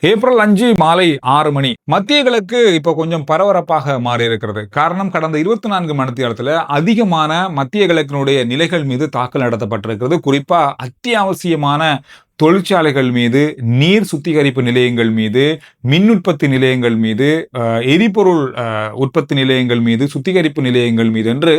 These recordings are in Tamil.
ஏப்ரல் 5 மாலை 6 மணி. மத்திய கிழக்கு இப்போ கொஞ்சம் பரபரப்பாக மாறி இருக்கிறது. காரணம், கடந்த 24 மணித்தியாலத்துல அதிகமான மத்திய கிழக்கினுடைய நிலைகள் மீது தாக்குதல் நடத்தப்பட்டிருக்கிறது. குறிப்பா அத்தியாவசியமான தொழிற்சாலைகள் மீது, நீர் சுத்திகரிப்பு நிலையங்கள் மீது, மின் உற்பத்தி நிலையங்கள் மீது, எரிபொருள் உற்பத்தி நிலையங்கள் மீது, சுத்திகரிப்பு நிலையங்கள் மீது என்று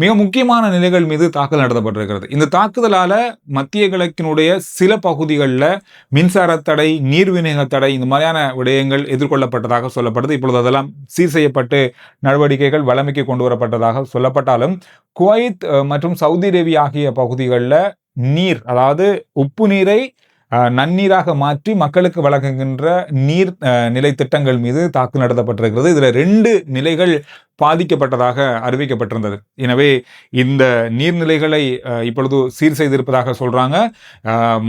மிக முக்கியமான நிலைகள் மீது தாக்குதல் நடத்தப்பட்டிருக்கிறது. இந்த தாக்குதலால மத்திய கிழக்கினுடைய சில பகுதிகளில் மின்சார தடை, நீர் விநியோக தடை, இந்த மாதிரியான விடயங்கள் எதிர்கொள்ளப்பட்டதாக சொல்லப்படுது. இப்பொழுது அதெல்லாம் சீர் செய்யப்பட்டு நடவடிக்கைகள் வழமைக்கு கொண்டு வரப்பட்டதாக சொல்லப்பட்டாலும், குவைத் மற்றும் சவுதி அரேபியா ஆகிய பகுதிகளில் நீர், அதாவது உப்பு நீரை நன்னீராக மாற்றி மக்களுக்கு வழங்குகின்ற நீர் நிலை திட்டங்கள் மீது தாக்குதல் நடத்தப்பட்டிருக்கிறது. இதுல 2 நிலைகள் பாதிக்கப்பட்டதாக அறிவிக்கப்பட்டிருந்தது. எனவே இந்த நீர்நிலைகளை இப்பொழுது சீர் செய்திருப்பதாக சொல்றாங்க.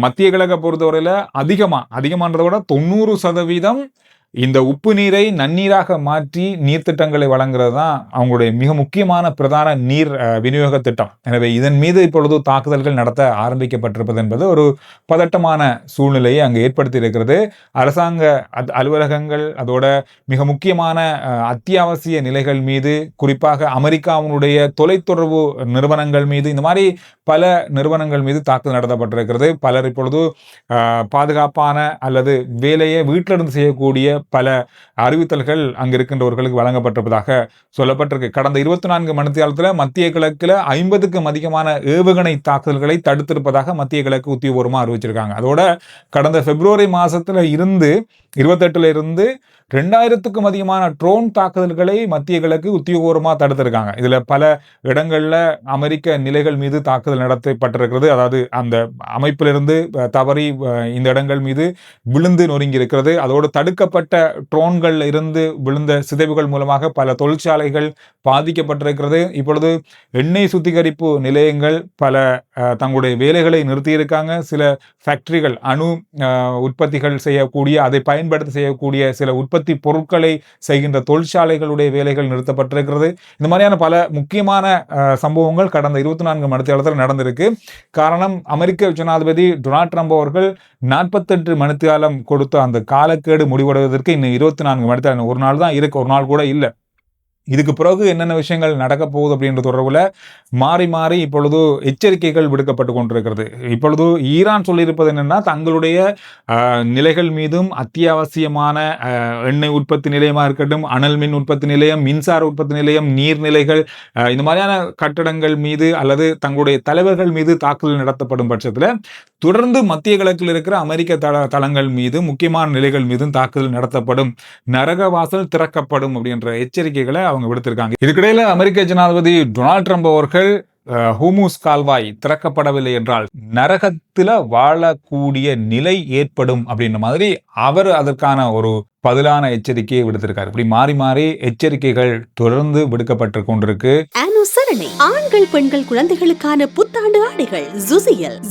மத்திய கிழக்கை பொறுத்தவரையில அதிகமானதை விட 90% இந்த உப்பு நீரை நன்னீராக மாற்றி நீர்த்திட்டங்களை வழங்குறது தான் அவங்களுடைய மிக முக்கியமான பிரதான நீர் விநியோக திட்டம். எனவே இதன் மீது இப்பொழுது தாக்குதல்கள் நடத்த ஆரம்பிக்கப்பட்டிருப்பது என்பது ஒரு பதட்டமான சூழ்நிலையை அங்கு ஏற்படுத்தி இருக்கிறது. அரசாங்க அலுவலகங்கள், அதோட மிக முக்கியமான அத்தியாவசிய நிலைகள் மீது, குறிப்பாக அமெரிக்காவினுடைய தொலைத்தொடர்பு நிறுவனங்கள் மீது, இந்த மாதிரி பல நிறுவனங்கள் மீது தாக்குதல் நடத்தப்பட்டிருக்கிறது. பலர் இப்பொழுது பாதுகாப்பான அல்லது வேலையை வீட்டிலிருந்து செய்யக்கூடிய பல அறிவித்தல்கள் அங்கு இருக்கின்றவர்களுக்கு வழங்கப்பட்டிருப்பதாக சொல்லப்பட்டிருக்கு. கடந்த 24 மணித்தியாலத்தில் மத்திய கிழக்கில் 50க்கும் அதிகமான ஏவுகணை தாக்குதல்களை தடுத்திருப்பதாக மத்திய கிழக்கு உத்தியோகபூர்வமாக அறிவிச்சிருக்காங்க. அதோட கடந்த பிப்ரவரி மாசத்துல இருந்து 28ல இருந்து 2000க்கும் அதிகமான ட்ரோன் தாக்குதல்களை மத்திய கிழக்கு உத்தியோகபூர்வமாக தடுத்திருக்காங்க. இதுல பல இடங்கள்ல அமெரிக்க நிலைகள் மீது தாக்குதல் நடத்தப்பட்டிருக்கிறது. அதாவது அந்த அமைப்பிலிருந்து தவறி இந்த இடங்கள் மீது விழுந்து நொறுங்கி இருக்கிறது. அதோடு தடுக்கப்பட்ட ட்ரோன்கள் இருந்து விழுந்த சிதைவுகள் மூலமாக பல தொழிற்சாலைகள் பாதிக்கப்பட்டிருக்கிறது. இப்பொழுது எண்ணெய் சுத்திகரிப்பு நிலையங்கள் பல தங்களுடைய வேலைகளை நிறுத்தியிருக்காங்க. சில ஃபேக்டரிகள், அணு உற்பத்திகள் செய்யக்கூடிய, அதை பயன்படுத்தி செய்யக்கூடிய சில உற்பத்தி பொருட்களை செய்கின்ற தொழிற்சாலைகளுடைய வேலைகள் நிறுத்தப்பட்டிருக்கிறது. இந்த மாதிரியான பல முக்கியமான சம்பவங்கள் கடந்த 24 மணித்தியாலத்தில் நடந்திருக்கு. காரணம், அமெரிக்க ஜனாதிபதி டொனால்ட் ட்ரம்ப் அவர்கள் 48 மணித்தியாலம் கொடுத்த அந்த காலக்கேடு முடிவடைவதற்கு இன்னும் 24 மணித்தியாலம், ஒரு நாள் தான் இருக்கு, ஒரு நாள் கூட இல்லை. இதுக்கு பிறகு என்னென்ன விஷயங்கள் நடக்க போகுது அப்படின்ற தொடர்பில் மாறி மாறி இப்பொழுது எச்சரிக்கைகள் விடுக்கப்பட்டு கொண்டிருக்கிறது. இப்பொழுது ஈரான் சொல்லியிருப்பது என்னன்னா, தங்களுடைய நிலைகள் மீதும் அத்தியாவசியமான எண்ணெய் உற்பத்தி நிலையமாக இருக்கட்டும், அனல் மின் உற்பத்தி நிலையம், மின்சார உற்பத்தி நிலையம், நீர்நிலைகள், இந்த மாதிரியான கட்டடங்கள் மீது அல்லது தங்களுடைய தலைவர்கள் மீது தாக்குதல் நடத்தப்படும் பட்சத்தில் தொடர்ந்து மத்திய கிழக்கில் இருக்கிற அமெரிக்க தளங்கள் மீது, முக்கியமான நிலைகள் மீதும் தாக்குதல் நடத்தப்படும், நரகவாசல் திறக்கப்படும் அப்படின்ற எச்சரிக்கைகளை அவங்க விடுத்திருக்காங்க. இதுக்கிடையில அமெரிக்க ஜனாதிபதி டொனால்ட் ட்ரம்ப் அவர்கள் ஹோர்முஸ் கால்வாய் திறக்கப்படவில்லை என்றால் நரகத்துல வாழக்கூடிய நிலை ஏற்படும் அப்படின்ற மாதிரி அவர் அதற்கான ஒரு பதிலான எச்சரிக்கையை விடுத்திருக்காரு. இப்படி மாறி மாறி எச்சரிக்கைகள் தொடர்ந்து விடுக்கப்பட்டு கொண்டிருக்கு. அனுசரணை ஆண்கள், பெண்கள், குழந்தைகளுக்கான புத்தாண்டு ஆடைகள்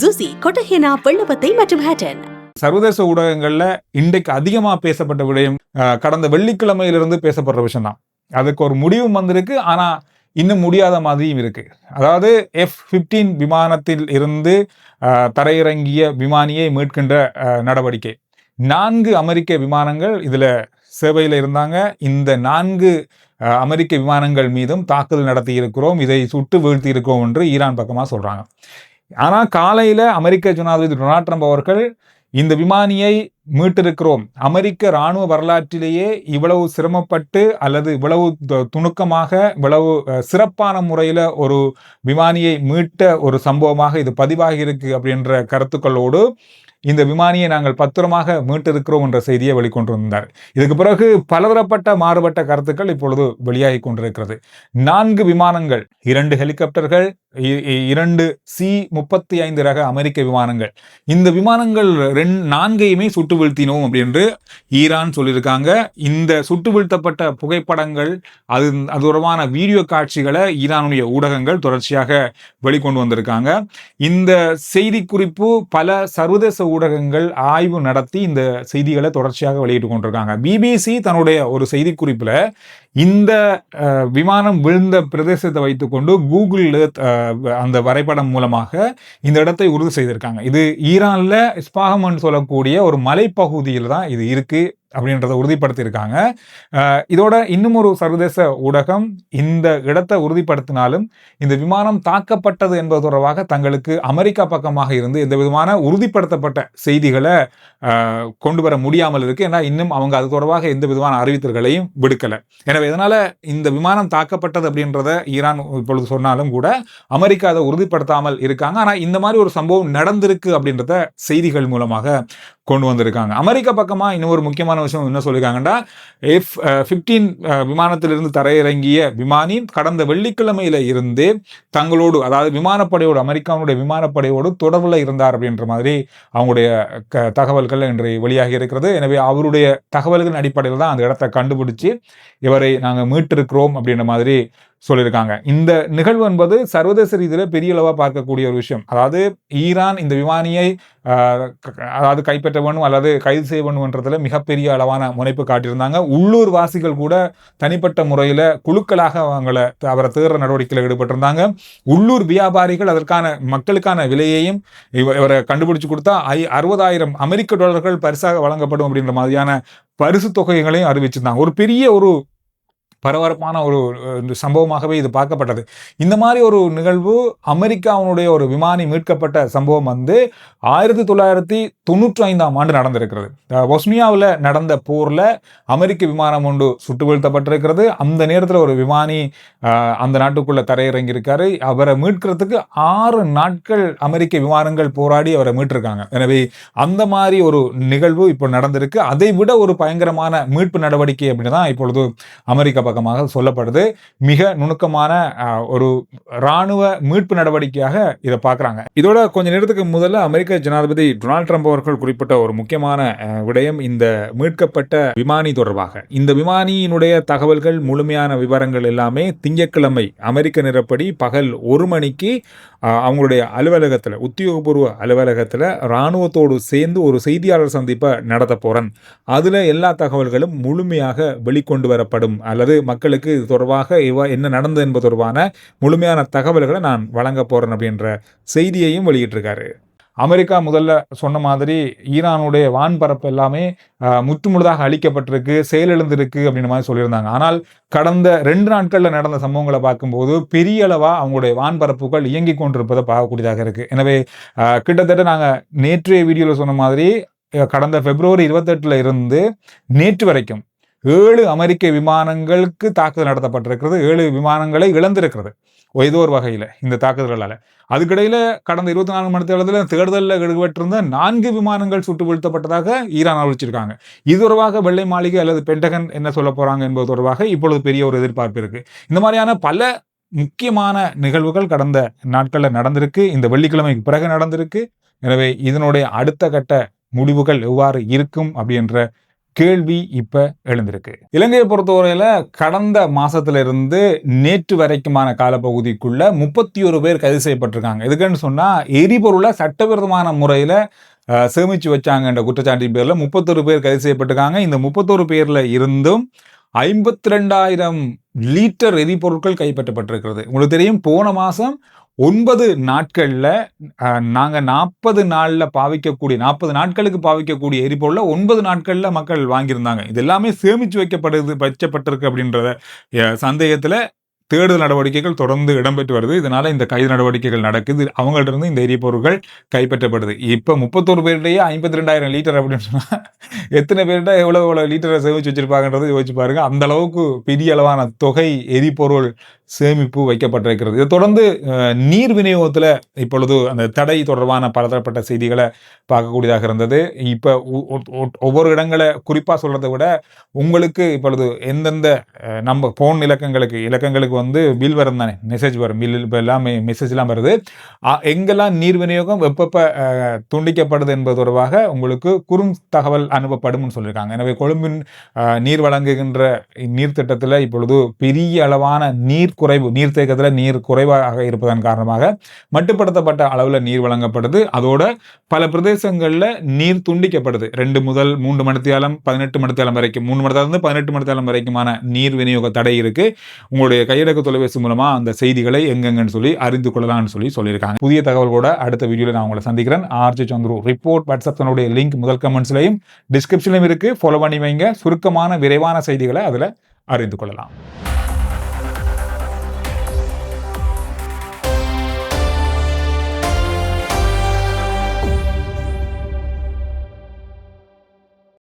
ஜுசி, கொட்டஹெனா, வெள்ளவத்தை மற்றும் ஹேட்டன். சர்வதேச ஊடகங்கள்ல இன்றைக்கு அதிகமா பேசப்பட்ட விடயம் கடந்த வெள்ளிக்கிழமையிலிருந்து பேசப்படுற விஷயம் தான். அதுக்கு ஒரு முடிவு வந்திருக்கு, ஆனா இன்னும் முடியாத மாதிரியும் இருக்கு. அதாவது F-15 விமானத்தில் இருந்து தரையிறங்கிய விமானியை மீட்கின்ற நடவடிக்கை. 4 அமெரிக்க விமானங்கள் இதுல சேவையில் இருந்தாங்க. இந்த 4 அமெரிக்க விமானங்கள் மீதும் தாக்குதல் நடத்தி இருக்கிறோம், இதை சுட்டு வீழ்த்தி இருக்கிறோம் என்று ஈரான் பக்கமா சொல்றாங்க. ஆனா காலையில அமெரிக்க ஜனாதிபதி டொனால்ட் ட்ரம்ப் அவர்கள் இந்த விமானியை மீட்டிருக்கிறோம், அமெரிக்க இராணுவ வரலாற்றிலேயே இவ்வளவு சிரமப்பட்டு அல்லது இவ்வளவு துணுக்கமாக, இவ்வளவு சிறப்பான முறையில் ஒரு விமானியை மீட்ட ஒரு சம்பவமாக இது பதிவாகி இருக்கு அப்படின்ற கருத்துக்களோடு இந்த விமானியை நாங்கள் பத்திரமாக மீட்டிருக்கிறோம் என்ற செய்தியை வெளிக்கொண்டு வந்தார். இதுக்கு பிறகு பலதரப்பட்ட மாறுபட்ட கருத்துக்கள் இப்பொழுது வெளியாகி கொண்டிருக்கிறது. 4 விமானங்கள், 2 ஹெலிகாப்டர்கள், 2 C-35 ரக அமெரிக்க விமானங்கள், இந்த விமானங்கள் 4யுமே சுட்டு வீழ்த்தினோம் அப்படின்னு ஈரான் சொல்லியிருக்காங்க. இந்த சுட்டு வீழ்த்தப்பட்ட புகைப்படங்கள், அது தொடர்பான வீடியோ காட்சிகளை ஈரானுடைய ஊடகங்கள் தொடர்ச்சியாக வெளிக்கொண்டு வந்திருக்காங்க. இந்த செய்தி குறிப்பு பல சர்வதேச ஊடகங்கள் ஆய்வு நடத்தி இந்த செய்திகளை தொடர்ச்சியாக வெளியிட்டு கொண்டிருக்காங்க. பிபிசி தன்னுடைய ஒரு செய்தி குறிப்புல இந்த விமானம் விழுந்த பிரதேசத்தை வைத்துக்கொண்டு கூகுள் அந்த வரைபடம் மூலமாக இந்த இடத்தை உறுதி செய்திருக்காங்க. இது ஈரான்ல இஸ்பாஹான் சொல்லக்கூடிய ஒரு மலைப்பகுதியில் தான் இது இருக்கு அப்படின்றத உறுதிப்படுத்தியிருக்காங்க. இதோட இன்னும் ஒரு சர்வதேச ஊடகம் இந்த இடத்தை உறுதிப்படுத்தினாலும் இந்த விமானம் தாக்கப்பட்டது என்பது தொடர்பாக தங்களுக்கு அமெரிக்கா பக்கமாக இருந்து எந்த விதமான உறுதிப்படுத்தப்பட்ட செய்திகளை கொண்டு வர முடியாமல் இருக்கு. ஏன்னா இன்னும் அவங்க அது தொடர்பாக எந்த விதமான அறிவித்தல்களையும் விடுக்கல. எனவே இதனால இந்த விமானம் தாக்கப்பட்டது அப்படின்றத ஈரான் இப்பொழுது சொன்னாலும் கூட அமெரிக்கா அதை உறுதிப்படுத்தாமல் இருக்காங்க. ஆனா இந்த மாதிரி ஒரு சம்பவம் நடந்திருக்கு அப்படின்றத செய்திகள் மூலமாக கொண்டு வந்திருக்காங்க. அமெரிக்கா பக்கமா இன்னொரு முக்கியமான விஷயம் என்ன சொல்லியிருக்காங்கன்னா, F-15 விமானத்திலிருந்து தரையிறங்கிய விமானி கடந்த வெள்ளிக்கிழமையில இருந்து தங்களோடு, அதாவது விமானப்படையோடு, அமெரிக்காவுடைய விமானப்படையோடு தொடர்பில் இருந்தார் அப்படின்ற மாதிரி அவங்களுடைய தகவல்கள் இன்று வெளியாகி இருக்கிறது. எனவே அவருடைய தகவல்களின் அடிப்படையில் தான் அந்த இடத்தை கண்டுபிடிச்சு இவரை நாங்கள் மீட்டிருக்கிறோம் அப்படின்ற மாதிரி சொல்லியிருக்காங்க. இந்த நிகழ்வு என்பது சர்வதேச ரீதியில் பெரிய அளவாக பார்க்கக்கூடிய ஒரு விஷயம். அதாவது ஈரான் இந்த விமானியை அதாவது கைப்பற்ற வேண்டும் அல்லது கைது செய்ய வேண்டும்ன்றதுல மிகப்பெரிய அளவான முனைப்பு காட்டியிருந்தாங்க. உள்ளூர் வாசிகள் கூட தனிப்பட்ட முறையில் குழுக்களாக அவரை தேடுற நடவடிக்கையில் ஈடுபட்டிருந்தாங்க. உள்ளூர் வியாபாரிகள் அதற்கான மக்களுக்கான விலையையும் இவரை கண்டுபிடிச்சு கொடுத்தா $60,000 அமெரிக்க பரிசாக வழங்கப்படும் அப்படின்ற மாதிரியான பரிசு தொகைகளையும் அறிவிச்சிருந்தாங்க. ஒரு பெரிய ஒரு பரபரப்பான ஒரு சம்பவமாகவே இது பார்க்கப்பட்டது. இந்த மாதிரி ஒரு நிகழ்வு அமெரிக்காவுடைய ஒரு விமானி மீட்கப்பட்ட சம்பவம் 1995 நடந்திருக்கிறது. பொஸ்னியாவில் நடந்த போர்ல அமெரிக்க விமானம் ஒன்று சுட்டு வீழ்த்தப்பட்டிருக்கிறது. அந்த நேரத்தில் ஒரு விமானி அந்த நாட்டுக்குள்ள தரையிறங்கி இருக்காரு. அவரை மீட்கிறதுக்கு 6 நாட்கள் அமெரிக்க விமானங்கள் போராடி அவரை மீட்டிருக்காங்க. எனவே அந்த மாதிரி ஒரு நிகழ்வு இப்போ நடந்திருக்கு. அதை விட ஒரு பயங்கரமான மீட்பு நடவடிக்கை அப்படின்னு தான் இப்பொழுது அமெரிக்கா பக்கமாக சொல்லப்படுது. மிக நுணுக்கமான ஒரு இராணுவ மீட்பு நடவடிக்கையாக இதை பார்க்குறாங்க. இதோட கொஞ்ச நேரத்துக்கு முதல்ல அமெரிக்க ஜனாதிபதி டொனால்ட் ட்ரம்ப் அவர்கள் குறிப்பிட்ட ஒரு முக்கியமான விடயம் இந்த மீட்கப்பட்ட விமானி தொடர்பாக. இந்த விமானியினுடைய தகவல்கள், முழுமையான விவரங்கள் எல்லாமே திங்கட்கிழமை அமெரிக்க நேரப்படி பகல் 1 மணிக்கு அவங்களுடைய அலுவலகத்தில், உத்தியோகபூர்வ அலுவலகத்தில் இராணுவத்தோடு சேர்ந்து ஒரு செய்தியாளர் சந்திப்பை நடத்த போறேன். அதில் எல்லா தகவல்களும் முழுமையாக வெளிக்கொண்டு வரப்படும் அல்லது மக்களுக்கு இது தொடர்பாக என்ன நடந்தது என்பது தொடர்பான முழுமையான தகவல்களை நான் வழங்க போறேன் அப்படின்ற செய்தியையும் வெளியிட்டிருக்காரு. அமெரிக்கா முதல்ல சொன்ன மாதிரி ஈரானுடைய வான்பரப்பு எல்லாமே முற்றுமுழுதாக அழிக்கப்பட்டிருக்கு, செயலிழந்திருக்கு அப்படின்ற மாதிரி சொல்லியிருந்தாங்க. ஆனால் கடந்த 2 நாட்களில் நடந்த சம்பவங்களை பார்க்கும்போது பெரிய அளவா அவங்களுடைய வான்பரப்புகள் இயங்கி கொண்டிருப்பதை பார்க்கக்கூடியதாக இருக்கு. எனவே கிட்டத்தட்ட நாங்கள் நேற்றைய வீடியோவில் சொன்ன மாதிரி கடந்த February 28 இருந்து நேற்று வரைக்கும் 7 அமெரிக்க விமானங்களுக்கு தாக்குதல் நடத்தப்பட்டிருக்கிறது. 7 விமானங்களை இழந்திருக்கிறது ஏதோ ஒரு வகையில் இந்த தாக்குதல்களால். அதுக்கிடையில் கடந்த 24 மணி நேரத்தில் தேடுதலில் ஈடுபட்டிருந்த 4 விமானங்கள் சுட்டு வீழ்த்தப்பட்டதாக ஈரான் அறிவிச்சிருக்காங்க. இது தொடர்பாக வெள்ளை மாளிகை அல்லது பென்டகன் என்ன சொல்ல போறாங்க என்பது தொடர்பாக இப்பொழுது பெரிய ஒரு எதிர்பார்ப்பு இருக்கு. இந்த மாதிரியான பல முக்கியமான நிகழ்வுகள் கடந்த நாட்களில் நடந்திருக்கு. இந்த வெள்ளிக்கிழமைக்கு பிறகு நடந்திருக்கு. எனவே இதனுடைய அடுத்த கட்ட முடிவுகள் எவ்வாறு இருக்கும் அப்படின்ற கேள்வி இப்ப எழுந்திருக்கு. இலங்கையை பொறுத்தவரையில கடந்த மாசத்திலிருந்து நேற்று வரைக்குமான காலப்பகுதிக்குள்ள 31 பேர் கைது செய்யப்பட்டிருக்காங்க. எதுக்குன்னு சொன்னா எரிபொருளை சட்டவிரோதமான முறையில சேமிச்சு வச்சாங்க என்ற குற்றச்சாட்டின் பேர்ல 31 பேர் கைது செய்யப்பட்டிருக்காங்க. இந்த 31 பேர்ல இருந்தும் 52,000 லிட்டர் எரிபொருட்கள் கைப்பற்றப்பட்டிருக்கிறது. உங்களுக்கு தெரியும், போன மாசம் 9 நாட்கள்ல நாங்க 40 நாட்களுக்கு பாவிக்கக்கூடிய எரிபொருளை 9 நாட்கள்ல மக்கள் வாங்கியிருந்தாங்க. இது எல்லாமே சேமிச்சு வச்சப்பட்டிருக்கு அப்படின்றத சந்தேகத்துல தேடுதல் நடவடிக்கைகள் தொடர்ந்து இடம்பெற்று வருது. இதனால இந்த கைது நடவடிக்கைகள் நடக்குது. அவங்கள்ட்ட இருந்து இந்த எரிபொருட்கள் கைப்பற்றப்படுது. இப்ப 31 பேருடைய 52,000 லிட்டர் அப்படின்னு சொன்னா எத்தனை பேர்கிட்ட எவ்வளவு லிட்டரை சேமிச்சு வச்சிருப்பாங்கன்றதை யோசிச்சு பாருங்க. அந்த அளவுக்கு பெரிய அளவான தொகை எரிபொருள் சேமிப்பு வைக்கப்பட்டிருக்கிறது. இதை தொடர்ந்து நீர் விநியோகத்தில் இப்பொழுது அந்த தடை தொடர்பான பலதரப்பட்ட செய்திகளை பார்க்கக்கூடியதாக இருந்தது. இப்போ ஒவ்வொரு இடங்களை குறிப்பாக சொல்றதை விட உங்களுக்கு இப்பொழுது எந்தெந்த நம்ம போன் இலக்கங்களுக்கு வந்து பில் வரும் தானே, மெசேஜ் வரும், பில் இப்போ எல்லாமே மெசேஜ்லாம் வருது. எங்கெல்லாம் நீர் விநியோகம் எப்பப்போ துண்டிக்கப்படுது என்பது தொடர்பாக உங்களுக்கு குறும் தகவல் அனுப்பப்படும் சொல்லியிருக்காங்க. எனவே கொழும்பின் நீர் வழங்குகின்ற நீர் திட்டத்தில் இப்பொழுது பெரிய அளவான நீர் குறைவு, நீர்த்தேக்கத்தில் நீர் குறைவாக இருப்பதன் காரணமாக மட்டுப்படுத்தப்பட்ட அளவில் நீர் வழங்கப்படுது. அதோட பல பிரதேசங்களில் நீர் துண்டிக்கப்படுது. 2 முதல் 3 மணித்தியாலம் 18 மணித்தியாலம் வரைக்கும், 3 மணித்தியாலம் 18 மணித்தியாலம் வரைக்குமான நீர் விநியோக தடை இருக்கு. உங்களுடைய கையடக்க தொலைபேசி மூலமா அந்த செய்திகளை எங்கெங்கன்னு சொல்லி அறிந்து கொள்ளலாம்னு சொல்லியிருக்காங்க. புதிய தகவல்களோட அடுத்த வீடியோல நான் உங்களை சந்திக்கிறேன். ஆர்ஜே சந்துரு ரிப்போர்ட் வாட்ஸ்அப் தன்னுடைய லிங்க் முதல் கமெண்ட்ஸ்லையும் டிஸ்கிரிப்ஷன்லையும் இருக்கு. ஃபாலோ பண்ணி வைங்க. சுருக்கமான விரைவான செய்திகளை அதில் அறிந்து கொள்ளலாம்.